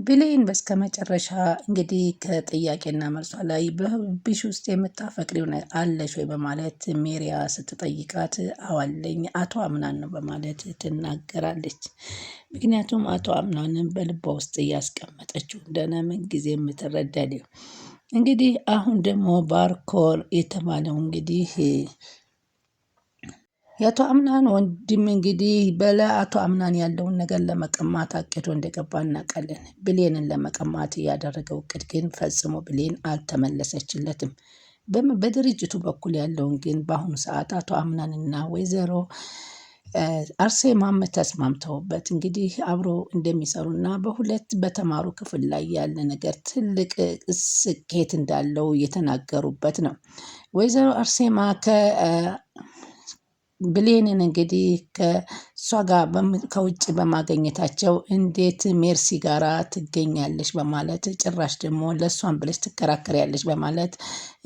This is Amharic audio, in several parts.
ብሌን በስከመጨረሻ እንግዲህ ከጥያቄና መልሷ ላይ በልብሽ ውስጥ የምታፈቅሪው አለሽ ወይ በማለት ሜሪያ ስትጠይቃት አዋለኝ አቶ አምናን ነው በማለት ትናገራለች። ምክንያቱም አቶ አምናንን በልቧ ውስጥ እያስቀመጠችው እንደሆነ ምን ጊዜ የምትረዳው። እንግዲህ አሁን ደግሞ ባርኮር የተባለው እንግዲህ የአቶ አምናን ወንድም እንግዲህ አቶ አምናን ያለውን ነገር ለመቀማት አቅዶ እንደገባ እናውቃለን። ብሌንን ለመቀማት ያደረገው እቅድ ግን ፈጽሞ ብሌን አልተመለሰችለትም። በድርጅቱ በኩል ያለውን ግን በአሁኑ ሰዓት አቶ አምናንና ወይዘሮ አርሴማም ተስማምተውበት እንግዲህ አብሮ እንደሚሰሩና በሁለት በተማሩ ክፍል ላይ ያለ ነገር ትልቅ ስኬት እንዳለው የተናገሩበት ነው። ወይዘሮ አርሴማ ብሌንን እንግዲህ ከእሷ ጋር ከውጭ በማገኘታቸው እንዴት ሜርሲ ጋራ ትገኛለች በማለት ጭራሽ ደግሞ ለእሷን ብለሽ ትከራከሪያለች በማለት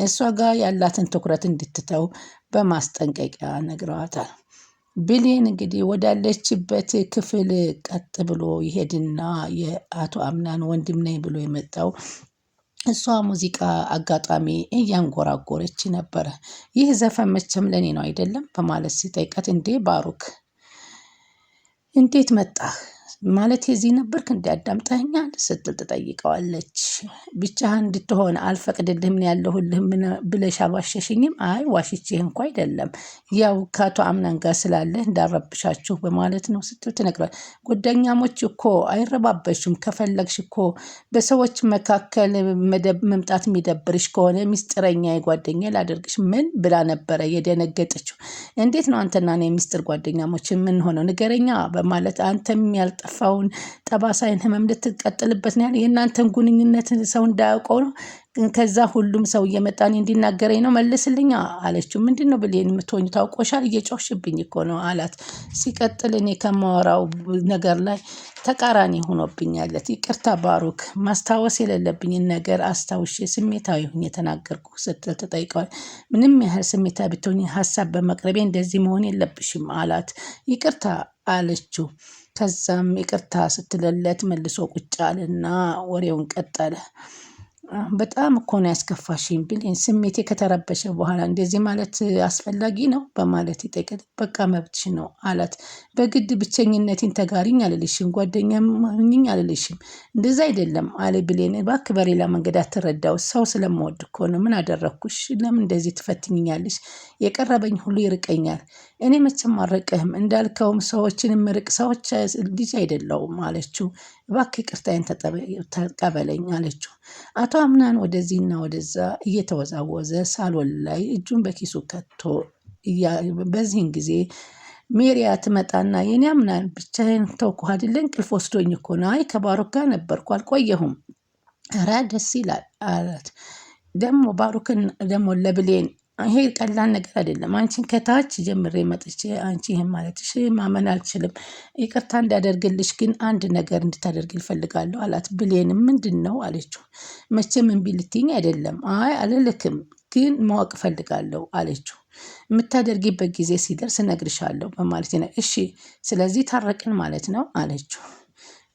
እሷ ጋር ያላትን ትኩረት እንድትተው በማስጠንቀቂያ ነግረዋታል። ብሌን እንግዲህ ወዳለችበት ክፍል ቀጥ ብሎ ይሄድና የአቶ አምናን ወንድም ነኝ ብሎ የመጣው እሷ ሙዚቃ አጋጣሚ እያንጎራጎረች ነበረ። ይህ ዘፈን መቼም ለኔ ነው አይደለም በማለት ሲጠይቃት እንዴ ባሩክ እንዴት መጣህ ማለት የዚህ ነበርክ እንዲያዳምጠኛል ስትል ትጠይቀዋለች። ብቻህን እንድትሆን አልፈቅድልህም ያለሁልህ ብለሽ አልዋሸሽኝም? አይ ዋሽቼህ እንኳ አይደለም ያው ከአቶ አምናን ጋር ስላለህ እንዳረብሻችሁ በማለት ነው ስትል ትነግረዋለች። ጓደኛሞች እኮ አይረባበሽም፣ ከፈለግሽ እኮ በሰዎች መካከል መምጣት የሚደብርሽ ከሆነ ሚስጥረኛ ጓደኛ ላደርግሽ ምን ብላ ነበረ የደነገጠችው። እንዴት ነው አንተና እኔ ሚስጥር ጓደኛሞች የምንሆነው ንገረኛ በማለት አንተም ያልጠፋውን ጠባሳይን ህመም ልትቀጥልበት ነው ያለ የእናንተን ግንኙነት ሰው እንዳያውቀው ነው። ከዛ ሁሉም ሰው እየመጣን እንዲናገረኝ ነው መልስልኛ አለችው። ምንድነው ብሌን የምትሆኙ ታውቆሻል እየጮሽብኝ እኮ ነው አላት። ሲቀጥል እኔ ከማወራው ነገር ላይ ተቃራኒ ሆኖብኛለት ይቅርታ ባሩክ ማስታወስ የሌለብኝን ነገር አስታውሼ ስሜታዊ ሁኝ የተናገርኩ ስትል ተጠይቀዋል። ምንም ያህል ስሜታዊ ብትሆኝ ሀሳብ በመቅረቤ እንደዚህ መሆን የለብሽም አላት። ይቅርታ አለችው። ከዛም ይቅርታ ስትልለት መልሶ ቁጭ አለና ወሬውን ቀጠለ። በጣም እኮ ነው ያስከፋሽኝ ብሌን ስሜቴ ከተረበሸ በኋላ እንደዚህ ማለት አስፈላጊ ነው በማለት ይጠይቃል። በቃ መብትሽ ነው አላት። በግድ ብቸኝነቴን ተጋሪኝ አልልሽም፣ ጓደኛም ሁኚኝ አልልሽም፣ እንደዛ አይደለም አለ ብሌን። እባክህ በሌላ መንገድ አትረዳው፣ ሰው ስለምወድ እኮ ነው። ምን አደረግኩሽ? ለምን እንደዚህ ትፈትኝኛለሽ? የቀረበኝ ሁሉ ይርቀኛል። እኔ መቼም አልርቅህም፣ እንዳልከውም ሰዎችን ምርቅ ሰዎች ልጅ አይደለውም አለችው። እባክህ ይቅርታዬን ተቀበለኝ አለችው። አቶ አምናን ወደዚህና ወደዛ እየተወዛወዘ ሳሎን ላይ እጁን በኪሱ ከቶ በዚህን ጊዜ ሜሪያ ትመጣና የኔ አምናን ብቻዬን ተውኩህ አይደል? እንቅልፍ ወስዶኝ እኮ ነው። አይ ከባሩክ ጋር ነበርኩ አልቆየሁም። ኧረ ደስ ይላል አላት። ደግሞ ባሩክን ደግሞ ለብሌን ይሄ ቀላል ነገር አይደለም። አንቺን ከታች ጀምሬ መጥቼ አንቺ ይሄን ማለትሽ ማመን አልችልም። ይቅርታ እንዳደርግልሽ ግን አንድ ነገር እንድታደርግ እፈልጋለሁ አላት። ብሌንም ምንድነው አለችው። መቼም እምቢ ልትይኝ አይደለም? አይ አልልክም፣ ግን ማወቅ እፈልጋለሁ አለችው። የምታደርጊበት ጊዜ ሲደርስ እነግርሻለሁ በማለት ነው። እሺ ስለዚህ ታረቅን ማለት ነው አለችው።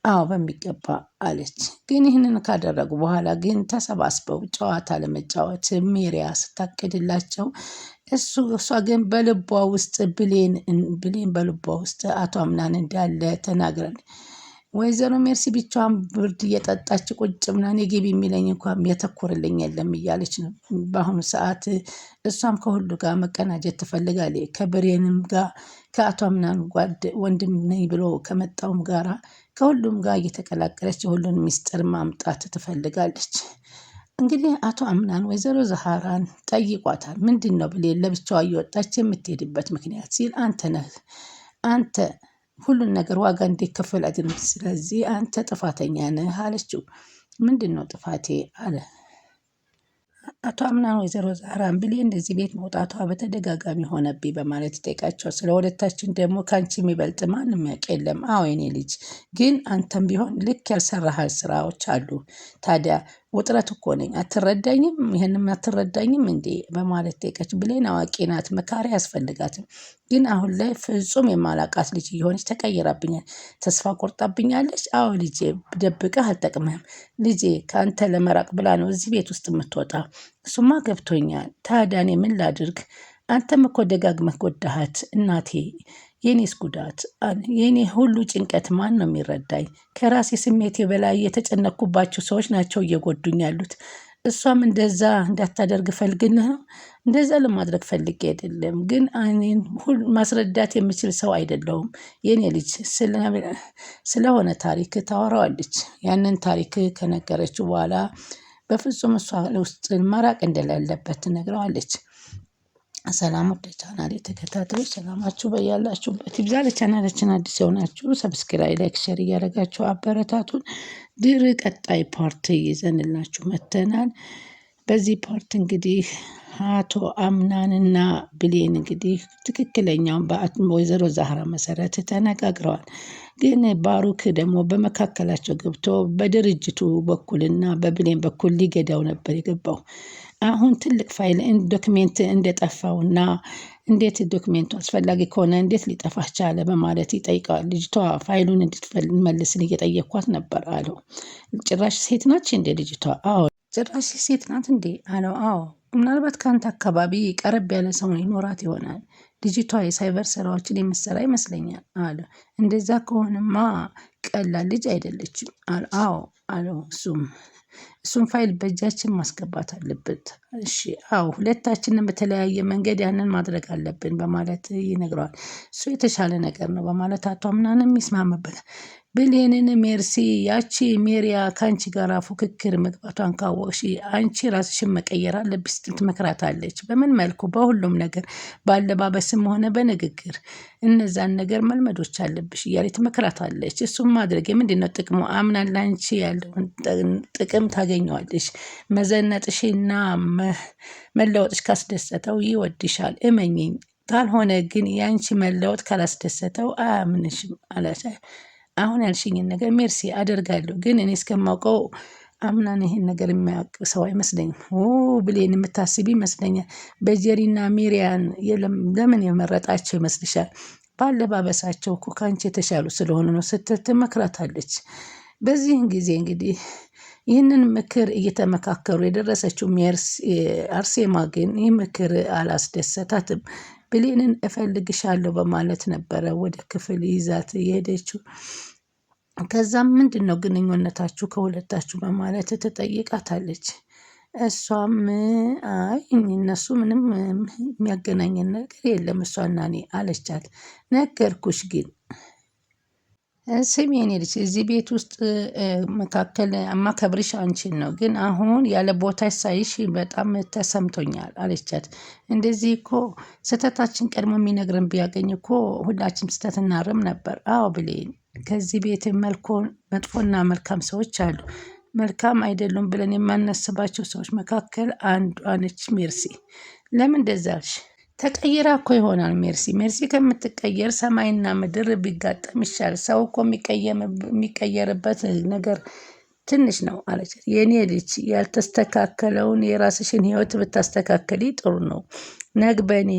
አዎ በሚገባ አለች። ግን ይህንን ካደረጉ በኋላ ግን ተሰባስበው ጨዋታ ለመጫወት ሜሪያ ስታቅድላቸው እሷ ግን በልቧ ውስጥ ብሌን በልቧ ውስጥ አቶ አምናን እንዳለ ተናግራለች። ወይዘሮ ሜርሲ ብቻዋን ብርድ እየጠጣች ቁጭ ምናምን የግቢ የሚለኝ እንኳን የተኮርልኝ የለም እያለች ነው በአሁኑ ሰዓት። እሷም ከሁሉ ጋር መቀናጀት ትፈልጋለች። ከብሬንም ጋር ከአቶ አምናን ወንድም ነኝ ብሎ ከመጣውም ጋራ ከሁሉም ጋር እየተቀላቀለች የሁሉን ሚስጥር ማምጣት ትፈልጋለች። እንግዲህ አቶ አምናን ወይዘሮ ዛሃራን ጠይቋታል። ምንድን ነው ብሌን ለብቻዋ እየወጣች የምትሄድበት ምክንያት ሲል አንተ ሁሉን ነገር ዋጋ እንዲከፈል አድርግ፣ ስለዚህ አንተ ጥፋተኛ ነህ አለችው። ምንድን ነው ጥፋቴ አለ አቶ አምናን። ወይዘሮ ዛህራን ብሌን እንደዚህ ቤት መውጣቷ በተደጋጋሚ ሆነብኝ በማለት ይጠይቃቸዋል። ስለ ሁለታችን ደግሞ ከአንቺ የሚበልጥ ማንም ያውቅ የለም። አዎ የኔ ልጅ፣ ግን አንተም ቢሆን ልክ ያልሰራህ ስራዎች አሉ። ታዲያ ውጥረት እኮ ነኝ አትረዳኝም ይሄንም አትረዳኝም እንዴ በማለት ጠየቀች። ብሌን አዋቂ ናት መካሪ አያስፈልጋትም። ግን አሁን ላይ ፍጹም የማላቃት ልጅ እየሆነች ተቀይራብኛል። ተስፋ ቆርጣብኛለች። አዎ ልጄ ደብቀህ አልጠቅምህም። ልጄ ከአንተ ለመራቅ ብላ ነው እዚህ ቤት ውስጥ የምትወጣው። እሱማ ገብቶኛል። ታዲያ እኔ ምን ላድርግ? አንተም እኮ ደጋግመህ ጎዳሃት እናቴ። የኔስ ጉዳት የኔ ሁሉ ጭንቀት ማን ነው የሚረዳኝ? ከራሴ ስሜቴ በላይ የተጨነቅኩባቸው ሰዎች ናቸው እየጎዱኝ ያሉት። እሷም እንደዛ እንዳታደርግ ፈልግልህ ነው። እንደዛ ለማድረግ ፈልጌ አይደለም፣ ግን እኔን ማስረዳት የምችል ሰው አይደለሁም። የኔ ልጅ ስለሆነ ታሪክ ታወራዋለች። ያንን ታሪክ ከነገረችው በኋላ በፍጹም እሷ ውስጥ መራቅ እንደሌለበት ትነግረዋለች። ሰላም ወደ ቻናሌ ተከታታዮች ሰላማችሁ በያላችሁበት ይብዛ። ለቻናላችን አዲስ የሆናችሁ ሰብስክራይብ፣ ላይክ፣ ሼር እያደረጋችሁ አበረታቱን። ቀጣይ ፓርት ይዘንላችሁ መጥተናል። በዚህ ፓርት እንግዲህ አቶ አምናንና ብሌን እንግዲህ ትክክለኛውን በወይዘሮ ዛህራ መሰረት ተነጋግረዋል። ግን ባሩክ ደግሞ በመካከላቸው ገብቶ በድርጅቱ በኩልና በብሌን በኩል ሊገዳው ነበር የገባው። አሁን ትልቅ ፋይል ዶክሜንት እንደጠፋውና እንዴት ዶክሜንቱ አስፈላጊ ከሆነ እንዴት ሊጠፋ ቻለ በማለት ይጠይቃል። ልጅቷ ፋይሉን እንድትመልስን እየጠየኳት ነበር አለው። ጭራሽ ሴት ናች እንዴ ልጅቷ? አዎ ጭራሽ ሴት ናት እንዴ አለው። አዎ ምናልባት ከአንተ አካባቢ ቀረብ ያለ ሰው ይኖራት ይሆናል። ልጅቷ የሳይበር ስራዎችን የምትሰራ ይመስለኛል አለ። እንደዛ ከሆነማ ቀላል ልጅ አይደለችም። አዎ አለው። እሱም ፋይል በእጃችን ማስገባት አለበት። እሺ አዎ ሁለታችንም በተለያየ መንገድ ያንን ማድረግ አለብን በማለት ይነግረዋል። እሱ የተሻለ ነገር ነው በማለት አቶ አምናንም ይስማምበታል። ብሌንን ሜርሲ ያቺ ሜሪያ ከአንቺ ጋር ፉክክር መግባቷን ካወቅሽ አንቺ ራስሽን መቀየር አለብሽ ስትል ትመክራታለች። በምን መልኩ? በሁሉም ነገር በአለባበስም ሆነ በንግግር እነዛን ነገር መልመዶች አለብሽ እያለ ትመክራታለች። እሱም ማድረግ የምንድነው ጥቅሙ? አምናን ላንቺ ያለውን ጥቅም ታገኘዋለሽ። መዘነጥሽና መለወጥሽ ካስደሰተው ይወድሻል፣ እመኝኝ። ካልሆነ ግን ያንቺ መለወጥ ካላስደሰተው አያምንሽም አለች። አሁን ያልሽኝን ነገር ሜርሲ አደርጋለሁ፣ ግን እኔ እስከማውቀው አምናን ይሄን ነገር የሚያውቅ ሰው አይመስለኝም። ብሌን የምታስቢ ይመስለኛል። በጀሪና ሜሪያን ለምን የመረጣቸው ይመስልሻል? ባለባበሳቸው እኮ ከአንቺ የተሻሉ ስለሆኑ ነው ስትል ትመክራታለች። በዚህን ጊዜ እንግዲህ ይህንን ምክር እየተመካከሩ የደረሰችው አርሴማ ግን ይህ ምክር አላስደሰታትም። ብሌንን እፈልግሻለሁ በማለት ነበረ ወደ ክፍል ይዛት የሄደችው። ከዛም ምንድነው ግንኙነታችሁ ከሁለታችሁ በማለት ትጠይቃታለች። እሷም አይ እነሱ ምንም የሚያገናኘን ነገር የለም እሷና እኔ አለቻት። ነገርኩሽ ግን ስሚ የኔ ልጅ እዚህ ቤት ውስጥ መካከል ማከብርሽ አንቺን ነው፣ ግን አሁን ያለ ቦታሽ ሳይሽ በጣም ተሰምቶኛል አለቻት። እንደዚህ እኮ ስህተታችን ቀድሞ የሚነግረን ቢያገኝ እኮ ሁላችንም ስህተት እናርም ነበር። አዎ ብሌን ከዚህ ቤት መጥፎና መልካም ሰዎች አሉ። መልካም አይደሉም ብለን የማናስባቸው ሰዎች መካከል አንዷ ነች ሜርሲ። ለምን እንደዛ አልሽ? ተቀይራ እኮ ይሆናል ሜርሲ ከምትቀየር ሰማይና ምድር ቢጋጠም ይሻል። ሰው እኮ የሚቀየርበት ነገር ትንሽ ነው አለች። የኔ ልጅ ያልተስተካከለውን የራስሽን ህይወት ብታስተካከሊ ጥሩ ነው። ነግበኔ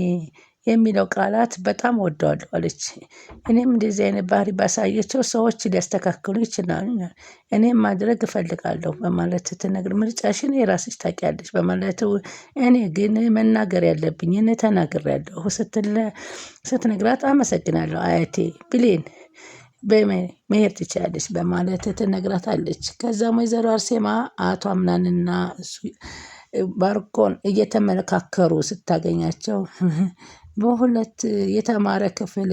የሚለው ቃላት በጣም ወደዋለሁ አለች። እኔም እንደዚህ አይነት ባህሪ ባሳየቸው ሰዎች ሊያስተካክሉ ይችላሉ። እኔም ማድረግ እፈልጋለሁ በማለት ስትነግር ምርጫሽን የራስሽ ታውቂያለሽ በማለት እኔ ግን መናገር ያለብኝን ተናግሬያለሁ ስትነግራት አመሰግናለሁ አያቴ ብሌን መሄድ ትችላለች በማለት ትነግራታለች። ከዛም ወይዘሮ አርሴማ አቶ አምናንና ባርኮን እየተመካከሩ ስታገኛቸው በሁለት የተማረ ክፍል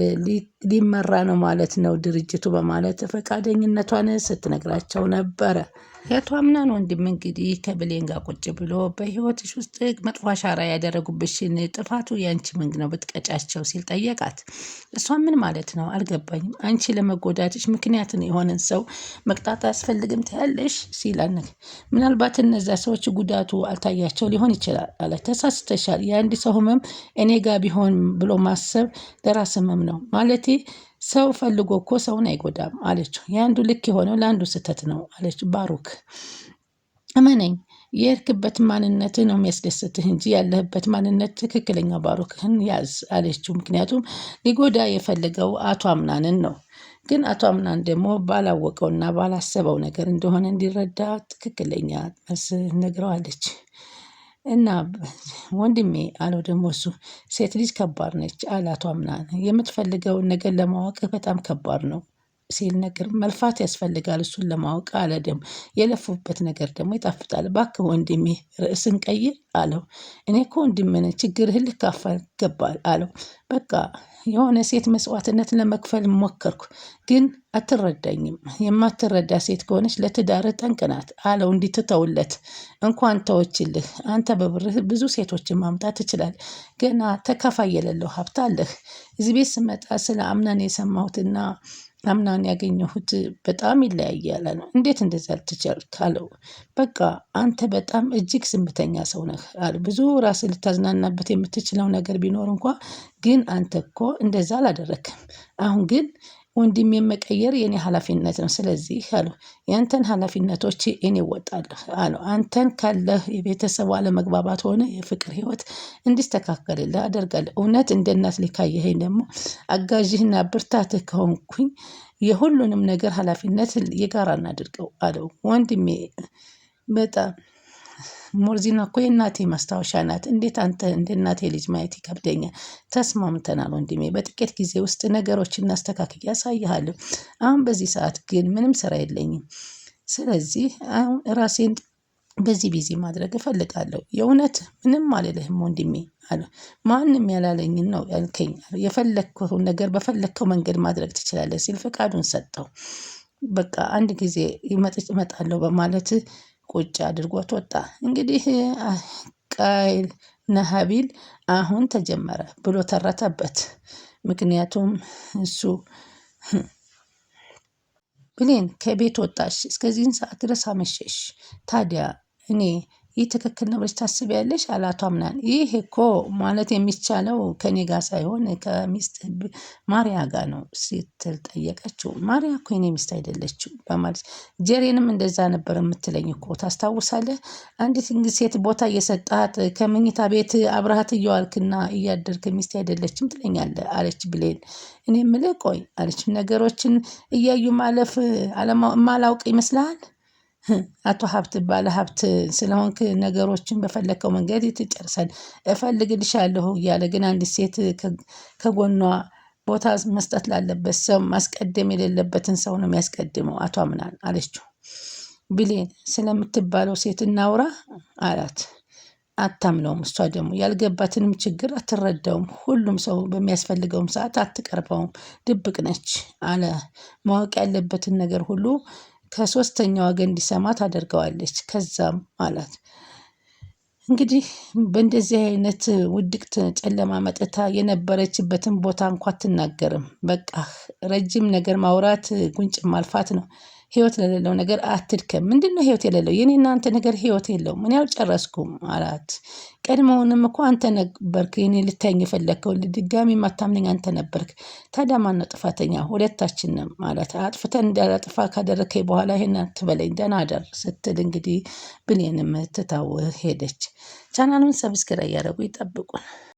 ሊመራ ነው ማለት ነው ድርጅቱ በማለት ፈቃደኝነቷን ስትነግራቸው ነበረ። የአቶ አምናን ወንድም እንግዲህ ከብሌን ጋር ቁጭ ብሎ በህይወትሽ ውስጥ መጥፎ አሻራ ያደረጉብሽን ጥፋቱ ያንቺ ምንድን ነው ብትቀጫቸው ሲል ጠየቃት። እሷ ምን ማለት ነው አልገባኝም። አንቺ ለመጎዳትሽ ምክንያትን የሆነን ሰው መቅጣት አያስፈልግም ትያለሽ ሲላን፣ ምናልባት እነዛ ሰዎች ጉዳቱ አልታያቸው ሊሆን ይችላል አለ። ተሳስተሻል። የአንድ ሰው ህመም እኔ ጋር ቢሆን ብሎ ማሰብ ለራስ ህመም ነው ማለቴ ሰው ፈልጎ እኮ ሰውን አይጎዳም አለችው። የአንዱ ልክ የሆነው ለአንዱ ስህተት ነው አለች ባሩክ። እመነኝ የሄድክበት ማንነትህ ነው የሚያስደስትህ እንጂ ያለህበት ማንነት ትክክለኛ ባሮክህን ያዝ አለችው። ምክንያቱም ሊጎዳ የፈለገው አቶ አምናንን ነው። ግን አቶ አምናን ደግሞ ባላወቀውና ባላሰበው ነገር እንደሆነ እንዲረዳ ትክክለኛ መልስ ነግረዋለች። እና ወንድሜ አለው ደግሞ እሱ ሴት ልጅ ከባድ ነች አለ አቶ አምናን። የምትፈልገውን ነገር ለማወቅ በጣም ከባድ ነው ሲል ነገር መልፋት ያስፈልጋል እሱን ለማወቅ አለ። ደግሞ የለፉበት ነገር ደግሞ ይጣፍጣል። እባክህ ወንድሜ ርዕስን ቀይር አለው። እኔ እኮ ወንድምህ ነኝ ችግርህን ልካፈል ይገባል አለው። በቃ የሆነ ሴት መስዋዕትነት ለመክፈል ሞከርኩ ግን አትረዳኝም። የማትረዳ ሴት ከሆነች ለትዳርህ ጠንቅ ናት አለው እንዲትተውለት። እንኳን ተወችልህ አንተ በብርህ ብዙ ሴቶችን ማምጣት ትችላለህ። ገና ተካፋይ የሌለው ሀብት አለህ። እዚህ ቤት ስመጣ ስለ አምናን የሰማሁትና አምናን ያገኘሁት በጣም ይለያያል ነው። እንዴት እንደዛ ልትቻልክ አለው። በቃ አንተ በጣም እጅግ ዝምተኛ ሰው ነህ አለ። ብዙ ራስህ ልታዝናናበት የምትችለው ነገር ቢኖር እንኳን ግን አንተ እኮ እንደዛ አላደረክም። አሁን ግን ወንድሜን መቀየር የኔ ኃላፊነት ነው። ስለዚህ አለው ያንተን ኃላፊነቶች እኔ እወጣለሁ አለው። አንተን ካለህ የቤተሰቡ አለመግባባት ሆነ የፍቅር ህይወት እንዲስተካከልልህ አደርጋለሁ። እውነት እንደ እናት ልጅ ካየኸኝ ደግሞ አጋዥህና ብርታትህ ከሆንኩኝ የሁሉንም ነገር ኃላፊነት የጋራ እናድርገው አለው። ወንድሜ በጣም ሞርዚና እኮ የእናቴ ማስታወሻ ናት። እንዴት አንተ እንደ እናቴ ልጅ ማየት ይከብደኛል። ተስማምተናል ወንድሜ በጥቂት ጊዜ ውስጥ ነገሮችን እናስተካክዬ አሳይሃለሁ። አሁን በዚህ ሰዓት ግን ምንም ስራ የለኝም። ስለዚህ አሁን ራሴን በዚህ ቢዚ ማድረግ እፈልጋለሁ። የእውነት ምንም አልልህም ወንድሜ አለው። ማንም ያላለኝን ነው ያልከኝ። የፈለግከውን ነገር በፈለግከው መንገድ ማድረግ ትችላለህ ሲል ፈቃዱን ሰጠው። በቃ አንድ ጊዜ እመጣለሁ በማለት ቁጭ አድርጎት ወጣ። እንግዲህ ቃየል እና ሀቢል አሁን ተጀመረ ብሎ ተረተበት። ምክንያቱም እሱ ብሌን ከቤት ወጣሽ እስከዚህን ሰዓት ድረስ አመሸሽ። ታዲያ እኔ ይህ ትክክል ነው ብለሽ ታስቢያለሽ? አለ አቶ አምናን። ይህ እኮ ማለት የሚቻለው ከኔ ጋር ሳይሆን ከሚስት ማርያ ጋር ነው ስትል ጠየቀችው። ማርያ እኮ የኔ ሚስት አይደለችም በማለት ጀሬንም እንደዛ ነበር የምትለኝ እኮ ታስታውሳለህ? አንዲት ሴት ቦታ እየሰጣት ከመኝታ ቤት አብረሃት እየዋልክና እያደርክ ሚስት አይደለችም ትለኛለህ አለች ብሌን። እኔ የምልህ ቆይ አለች ነገሮችን እያዩ ማለፍ ማላውቅ ይመስልሃል? አቶ ሀብት ባለ ሀብት ስለሆንክ ነገሮችን በፈለከው መንገድ ትጨርሳለህ። እፈልግልሻለሁ እያለ ግን አንዲት ሴት ከጎኗ ቦታ መስጠት ላለበት ሰው ማስቀደም የሌለበትን ሰው ነው የሚያስቀድመው አቶ አምናን አለችው። ብሌን ስለምትባለው ሴት እናውራ አላት። አታምነውም። እሷ ደግሞ ያልገባትንም ችግር አትረዳውም። ሁሉም ሰው በሚያስፈልገውም ሰዓት አትቀርበውም። ድብቅ ነች አለ። ማወቅ ያለበትን ነገር ሁሉ ከሶስተኛ ወገን እንዲሰማ ታደርገዋለች። ከዛም አላት እንግዲህ በእንደዚህ አይነት ውድቅት ጨለማ መጥታ የነበረችበትን ቦታ እንኳ አትናገርም። በቃ ረጅም ነገር ማውራት ጉንጭ ማልፋት ነው። ህይወት ለሌለው ነገር አትድከም። ምንድነው ህይወት የሌለው? የኔ እናንተ ነገር ህይወት የለውም። እኔ አልጨረስኩም አላት። ቀድሞውንም እኮ አንተ ነበርክ የኔ ልታየኝ የፈለግከው። ድጋሚ ማታምነኝ አንተ ነበርክ። ታዲያ ማነው ጥፋተኛ? ሁለታችንም ማለት አጥፍተን እንዳላጥፋ ካደረከኝ በኋላ ይሄን አትበለኝ ደህና አደር ስትል እንግዲህ ብሌንም ትታው ሄደች። ቻናሉን ሰብስክራይብ ያደረጉ ይጠብቁን።